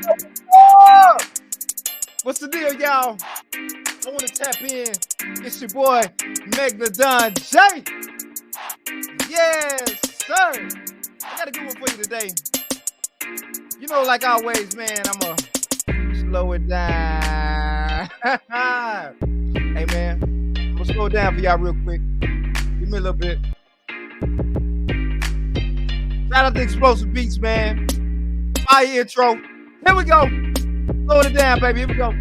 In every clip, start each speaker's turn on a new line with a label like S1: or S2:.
S1: Oh, what's the deal, y'all? I want to tap in. It's your boy, Megalodon J. Yes, sir. I got a good one for you today. You know, like always, man, I'm going to slow it down. Hey, man, I'm going to slow it down for y'all real quick. Give me a little bit. Shout out to Explosive Beats, man. Fire intro. Here we go. Slowing it down, baby. Here we go.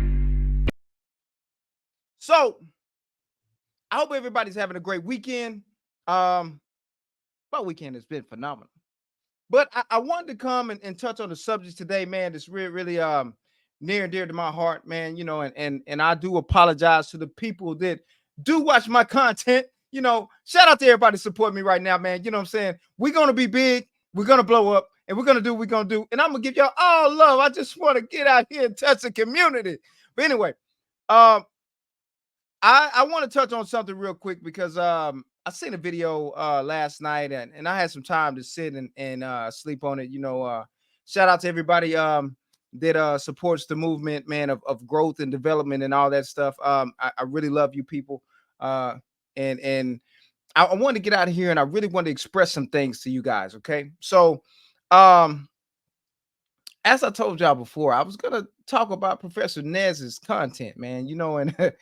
S1: So, I hope everybody's having a great weekend. My weekend has been phenomenal. But I wanted to come and touch on the subject today, man. That's really near and dear to my heart, man. You know, and I do apologize to the people that do watch my content. You know, shout out to everybody supporting me right now, man. You know what I'm saying? We're gonna be big, we're gonna blow up, and we're gonna do what we're gonna do. And I'm gonna give y'all all love. I just want to get out here and touch the community. But anyway, I want to touch on something real quick because I seen a video last night and I had some time to sit and sleep on it. You know, shout out to everybody that supports the movement, man, of growth and development and all that stuff. I really love you people. And I want to get out of here and I really want to express some things to you guys. Okay. So as I told y'all before, I was gonna talk about Professor Nez's content, man. You know, and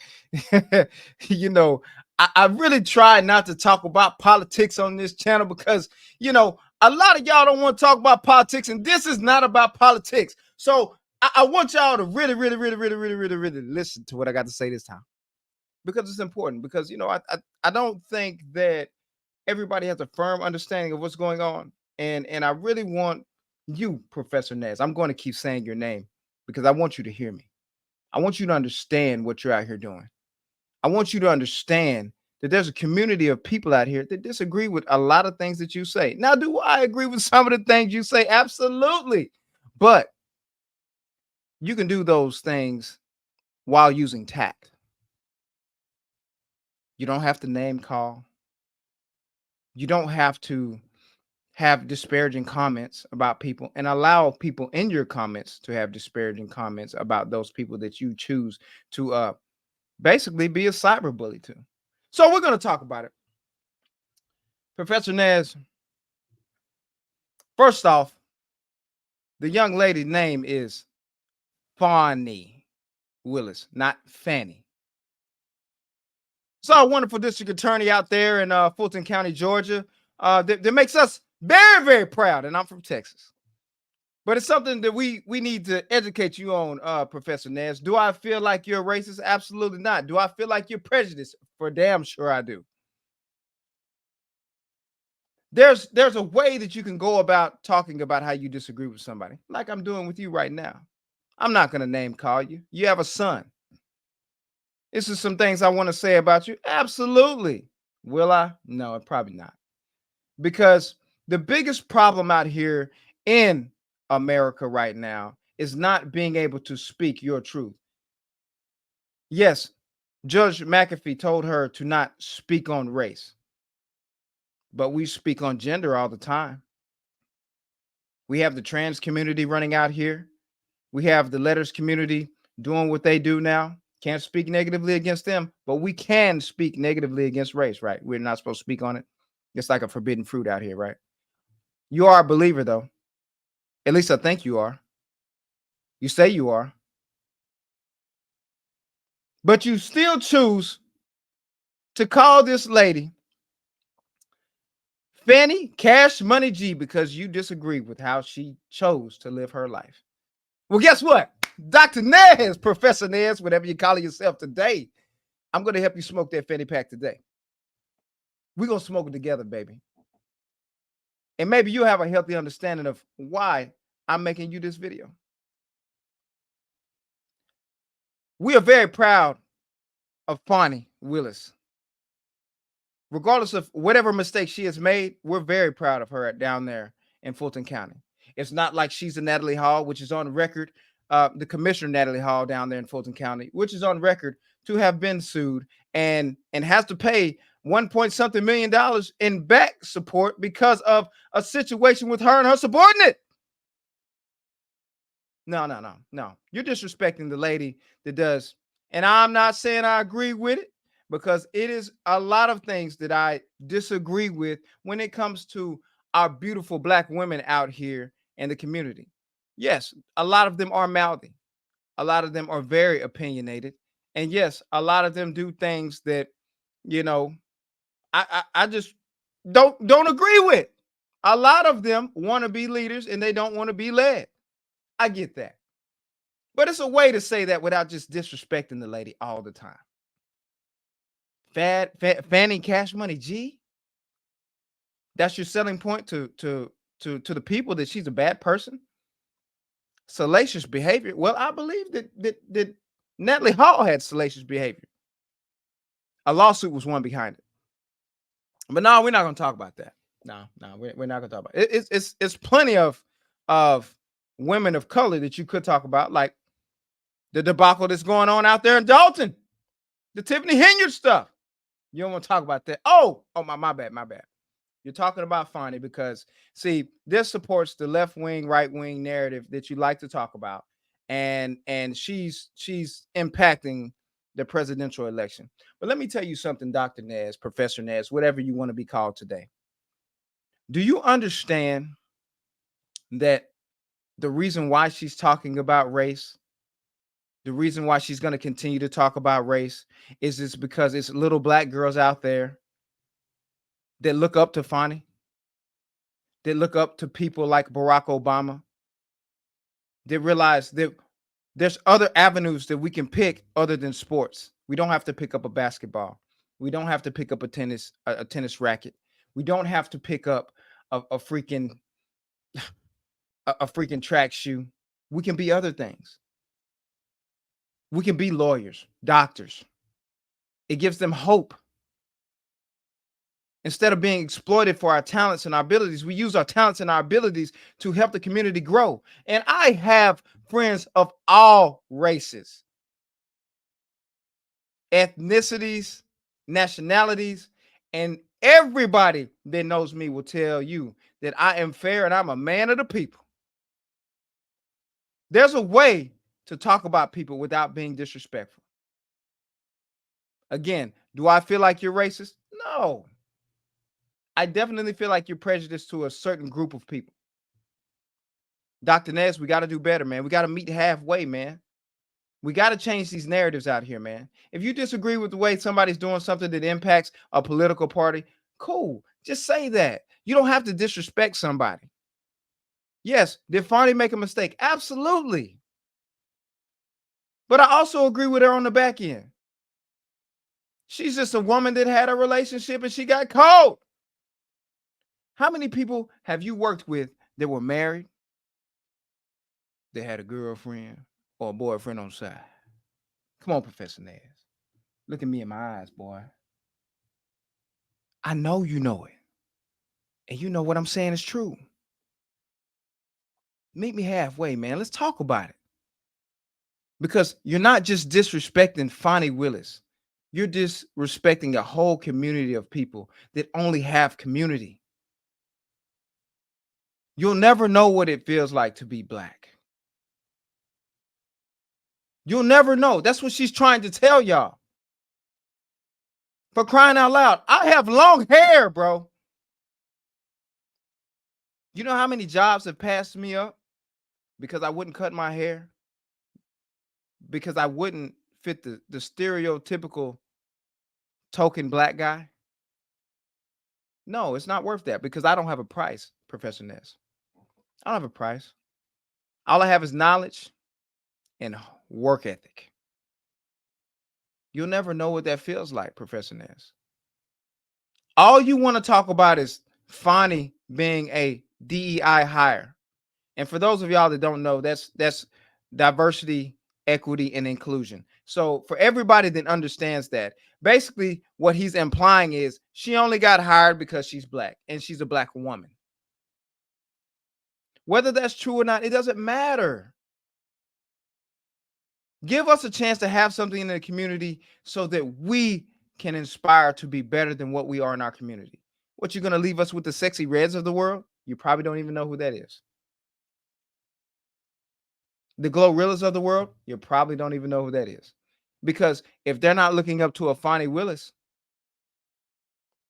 S1: you know, I really try not to talk about politics on this channel because you know a lot of y'all don't want to talk about politics, and this is not about politics. So I want y'all to really listen to what I got to say this time because it's important. Because you know, I don't think that everybody has a firm understanding of what's going on, and I really want you, Professor Nez. I'm going to keep saying your name because I want you to hear me. I want you to understand what you're out here doing. I want you to understand that there's a community of people out here that disagree with a lot of things that you say. Now, do I agree with some of the things you say? Absolutely. But you can do those things while using tact. You don't have to name call. You don't have to have disparaging comments about people and allow people in your comments to have disparaging comments about those people that you choose to basically be a cyberbully to. So we're going to talk about it. Professor Nez, first off, the young lady's name is Fani Willis, not Fanny. So a wonderful district attorney out there in Fulton County, Georgia, that makes us very, very proud. And I'm from Texas. But it's something that we need to educate you on, Professor Nez. Do I feel like you're a racist? Absolutely not. Do I feel like you're prejudiced? For damn sure I do. There's a way that you can go about talking about how you disagree with somebody, like I'm doing with you right now. I'm not going to name call you. You have a son. This is some things I want to say about you. Absolutely. Will I? No, probably not. Because the biggest problem out here in America right now is not being able to speak your truth. Yes, Judge McAfee told her to not speak on race, but we speak on gender all the time. We have the trans community running out here. We have the letters community doing what they do now. Can't speak negatively against them, but we can speak negatively against race, right? We're not supposed to speak on it. It's like a forbidden fruit out here, right? You are a believer, though. At least I think you are. You say you are. But you still choose to call this lady Fanny Cash Money G because you disagree with how she chose to live her life. Well, guess what? Dr. Nez, Professor Nez, whatever you call yourself today, I'm going to help you smoke that Fanny pack today. We're going to smoke it together, baby. And maybe you have a healthy understanding of why I'm making you this video. We are very proud of Fani Willis. Regardless of whatever mistake she has made, we're very proud of her down there in Fulton County. It's not like she's a Natalie Hall, which is on record, the commissioner Natalie Hall down there in Fulton County, which is on record to have been sued and has to pay $1 million in back support because of a situation with her and her subordinate. No, no, no, no. You're disrespecting the lady that does. And I'm not saying I agree with it because it is a lot of things that I disagree with when it comes to our beautiful black women out here in the community. Yes, a lot of them are mouthy. A lot of them are very opinionated. And yes, a lot of them do things that, you know, I just don't agree with. A lot of them want to be leaders and they don't want to be led. I get that. But it's a way to say that without just disrespecting the lady all the time. Fanny Cash Money G. That's your selling point to the people that she's a bad person. Salacious behavior. Well, I believe that Natalie Hall had salacious behavior. A lawsuit was one behind it. But no, we're not going to talk about that. No, no, we're not going to talk about it. It's plenty of women of color that you could talk about, like the debacle that's going on out there in Dalton, the Tiffany Henyard stuff. You don't want to talk about that. Oh, my bad, my bad. You're talking about Fani because, see, this supports the left wing, right wing narrative that you like to talk about, and she's impacting the presidential election. But let me tell you something, Dr. Nez, Professor Nez, whatever you want to be called today. Do you understand that the reason why she's talking about race, the reason why she's going to continue to talk about race, is because it's little black girls out there that look up to Fani, that look up to people like Barack Obama, that realize that there's other avenues that we can pick other than sports. We don't have to pick up a basketball. We don't have to pick up a tennis racket. We don't have to pick up a freaking a freaking track shoe. We can be other things. We can be lawyers, doctors. It gives them hope. Instead of being exploited for our talents and our abilities, we use our talents and our abilities to help the community grow. And I have friends of all races, ethnicities, nationalities, and everybody that knows me will tell you that I am fair and I'm a man of the people. There's a way to talk about people without being disrespectful. Again, do I feel like you're racist? No. I definitely feel like you're prejudiced to a certain group of people. Dr. Nez, we got to do better, man. We got to meet halfway, man. We got to change these narratives out here, man. If you disagree with the way somebody's doing something that impacts a political party, cool. Just say that. You don't have to disrespect somebody. Yes, did Fani make a mistake? Absolutely. But I also agree with her on the back end. She's just a woman that had a relationship and she got caught. How many people have you worked with that were married? They had a girlfriend or a boyfriend on the side. Come on, Professor Nez. Look at me in my eyes, boy. I know you know it. And you know what I'm saying is true. Meet me halfway, man. Let's talk about it. Because you're not just disrespecting Fani Willis. You're disrespecting a whole community of people that only have community. You'll never know what it feels like to be black. You'll never know. That's what she's trying to tell y'all. For crying out loud, I have long hair, bro. You know how many jobs have passed me up because I wouldn't cut my hair? Because I wouldn't fit the stereotypical token black guy? No, it's not worth that because I don't have a price, Professor Ness. I don't have a price. All I have is knowledge and work ethic. You'll never know what that feels like, Professor Ness. All you want to talk about is Fani being a DEI hire. And for those of y'all that don't know, that's diversity, equity, and inclusion. So for everybody that understands that, basically what he's implying is she only got hired because she's black and she's a black woman. Whether that's true or not, it doesn't matter. Give us a chance to have something in the community so that we can inspire to be better than what we are in our community. What, you're going to leave us with the sexy reds of the world? You probably don't even know who that is. The Glorilla's of the world, you probably don't even know who that is. Because if they're not looking up to a Fani Willis,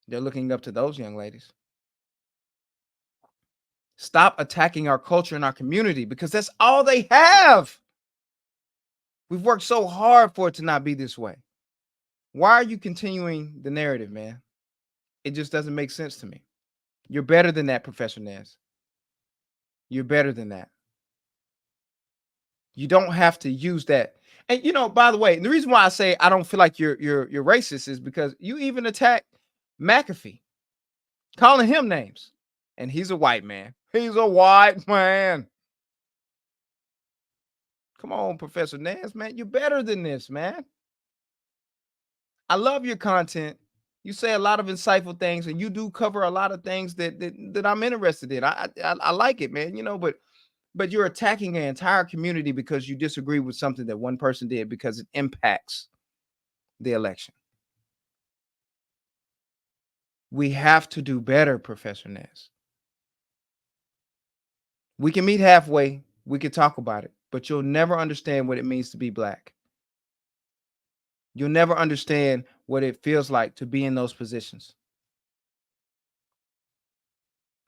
S1: they're looking up to those young ladies. Stop attacking our culture and our community because that's all they have. We've worked so hard for it to not be this way. Why are you continuing the narrative, man? It just doesn't make sense to me. You're better than that, Professor Nez. You're better than that. You don't have to use that. And by the way, the reason why I say I don't feel like you're racist is because you even attack McAfee, calling him names. And he's a white man. He's a white man. Come on, Professor Nez, man. You're better than this, man. I love your content. You say a lot of insightful things, and you do cover a lot of things that I'm interested in. I like it, man. But you're attacking an entire community because you disagree with something that one person did because it impacts the election. We have to do better, Professor Nez. We can meet halfway. We can talk about it, but you'll never understand what it means to be Black. You'll never understand what it feels like to be in those positions.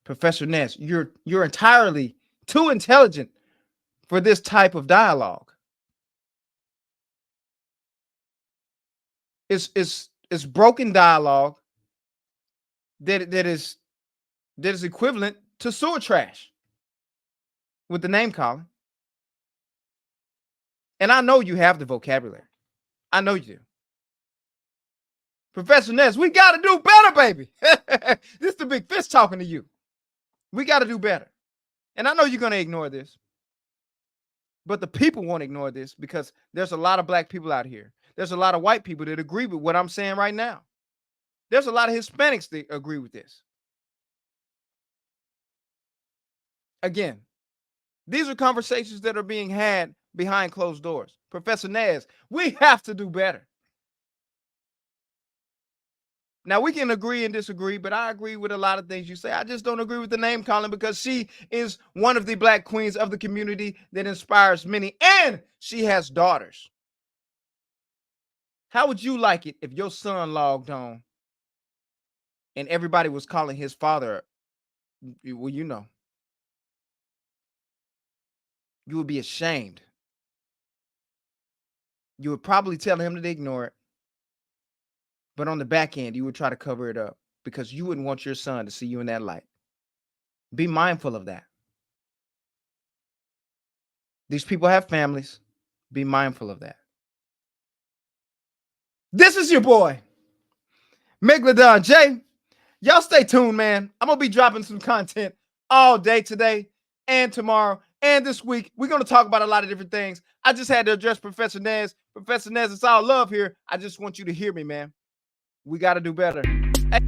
S1: Professor Nez, you're entirely too intelligent for this type of dialogue. It's broken dialogue that is equivalent to sewer trash with the name calling. And I know you have the vocabulary. I know you do. Professor Nez, we got to do better, baby. This is the big fish talking to you. We got to do better. And I know you're going to ignore this. But the people won't ignore this because there's a lot of Black people out here. There's a lot of white people that agree with what I'm saying right now. There's a lot of Hispanics that agree with this. Again, these are conversations that are being had behind closed doors. Professor Nez, we have to do better. Now, we can agree and disagree, but I agree with a lot of things you say. I just don't agree with the name calling because she is one of the Black queens of the community that inspires many, and she has daughters. How would you like it if your son logged on and everybody was calling his father? Well, you would be ashamed. You would probably tell him to ignore it. But on the back end, you would try to cover it up because you wouldn't want your son to see you in that light. Be mindful of that. These people have families. Be mindful of that. This is your boy, Megalodon J. Y'all stay tuned, man. I'm going to be dropping some content all day today and tomorrow and this week. We're going to talk about a lot of different things. I just had to address Professor Nez. Professor Nez, it's all love here. I just want you to hear me, man. We got to do better. Hey,